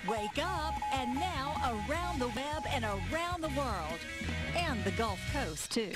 Wake up, and now around the web and around the world, and the Gulf Coast, too.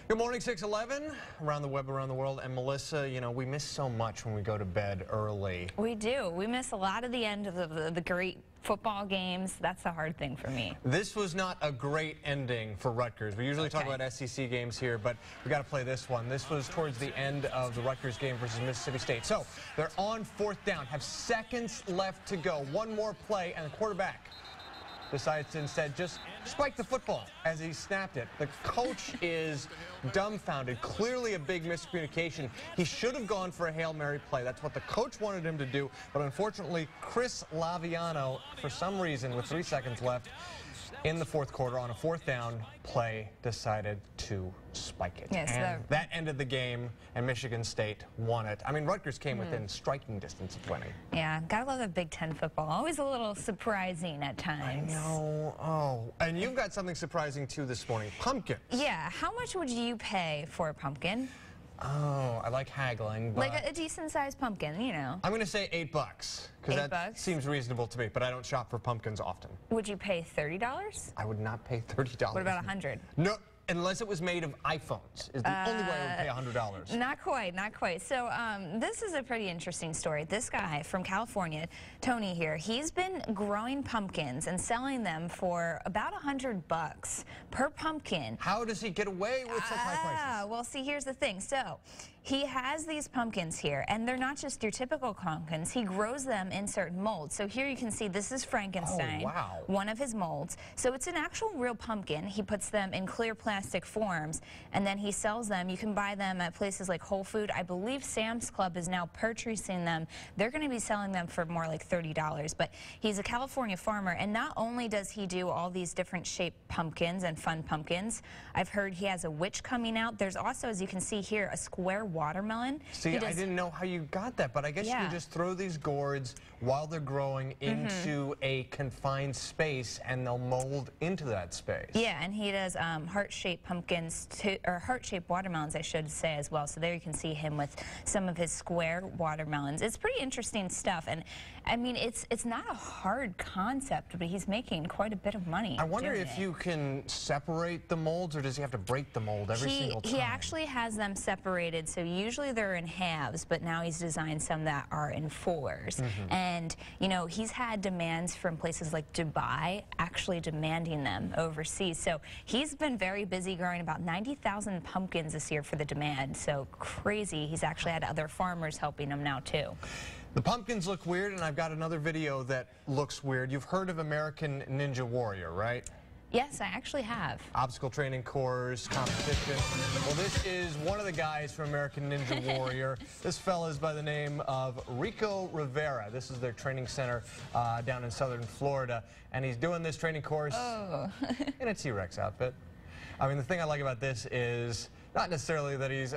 Good morning, 6:11, around the web, around the world. And Melissa, you know, we miss so much when we go to bed early. We do. We miss a lot of the end of the great football games. That's the hard thing for me. This was not a great ending for Rutgers. We usually talk about SEC games here, but we got to play this one. This was towards the end of the Rutgers game versus Mississippi State. So they're on 4th down, have seconds left to go. One more play, and the quarterback decides to instead just spike the football as he snapped it. The coach is dumbfounded. Clearly a big miscommunication. He should have gone for a Hail Mary play. That's what the coach wanted him to do. But unfortunately, Chris Laviano, for some reason, with 3 seconds left in the 4th quarter on a 4th down play, decided to spike it. Yes, and that ended the game, and Michigan State won it. I mean, Rutgers came within striking distance of winning. Yeah, gotta love the Big Ten football. Always a little surprising at times. I know. Oh, and you've got something surprising too this morning. Pumpkins. Yeah, how much would you pay for a pumpkin? Oh, I like haggling. But like a decent-sized pumpkin, you know. I'm going to say $8 because that seems reasonable to me, but I don't shop for pumpkins often. Would you pay $30? I would not pay $30. What about $100? No. Unless it was made of iPhones, is the only way I would pay $100. Not quite, not quite. So this is a pretty interesting story. This guy from California, Tony here, he's been growing pumpkins and selling them for about $100 per pumpkin. How does he get away with such high prices? Well, see, here's the thing. So he has these pumpkins here, and they're not just your typical pumpkins. He grows them in certain molds. So here you can see this is Frankenstein, one of his molds. So it's an actual real pumpkin. He puts them in clear plastic forms, and then he sells them. You can buy them at places like Whole Foods. I believe Sam's Club is now purchasing them. They're going to be selling them for more like $30. But he's a California farmer, and not only does he do all these different shaped pumpkins and fun pumpkins, I've heard he has a witch coming out. There's also, as you can see here, a square watermelon. See, I didn't know how you got that, but I guess you can just throw these gourds while they're growing into a confined space, and they'll mold into that space. Yeah, and he does heart-shaped pumpkins, or heart-shaped watermelons, I should say, as well. So there you can see him with some of his square watermelons. It's pretty interesting stuff, and I mean, it's not a hard concept, but he's making quite a bit of money. I wonder if you can separate the molds, or does he have to break the mold every single time? He actually has them separated, so usually they're in halves, but now he's designed some that are in 4s. And, you know, he's had demands from places like Dubai actually demanding them overseas. So he's been very busy growing about 90,000 pumpkins this year for the demand. So crazy. He's actually had other farmers helping him now, too. The pumpkins look weird, and I've got another video that looks weird. You've heard of American Ninja Warrior, right? Yes, I actually have. Obstacle training course, competition. Well, this is one of the guys from American Ninja Warrior. This fella is by the name of Rico Rivera. This is their training center down in southern Florida. And he's doing this training course in a T-Rex outfit. I mean, the thing I like about this is not necessarily that he's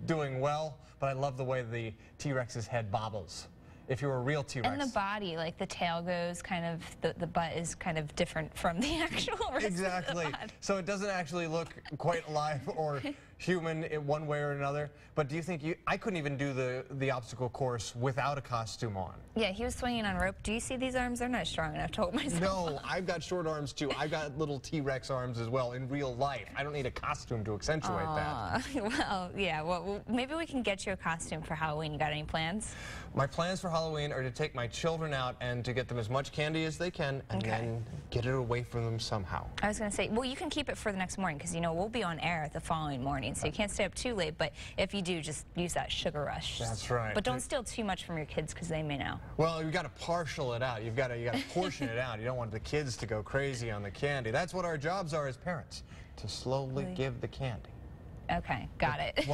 doing well, but I love the way the T-Rex's head bobbles. If you were a real T-Rex. And the body, like the tail goes kind of, the butt is kind of different from the actual rest Exactly. of the body. So it doesn't actually look quite alive or human in one way or another. But do you think I couldn't even do the obstacle course without a costume on? Yeah, he was swinging on rope. Do you see these arms? They're not strong enough to hold myself. No, I've got short arms too. I've got little T-Rex arms as well in real life. I don't need a costume to accentuate that. Well, yeah, well, maybe we can get you a costume for Halloween. You got any plans? My plans for Halloween are to take my children out and to get them as much candy as they can, and then get it away from them somehow. I was going to say, well, you can keep it for the next morning, because, you know, we'll be on air the following morning, so you can't stay up too late, but if you do, just use that sugar rush. That's right. But don't steal too much from your kids, because they may know. Well, you've got to partial it out. You got to portion it out. You don't want the kids to go crazy on the candy. That's what our jobs are as parents, to slowly give the candy. Okay, got it.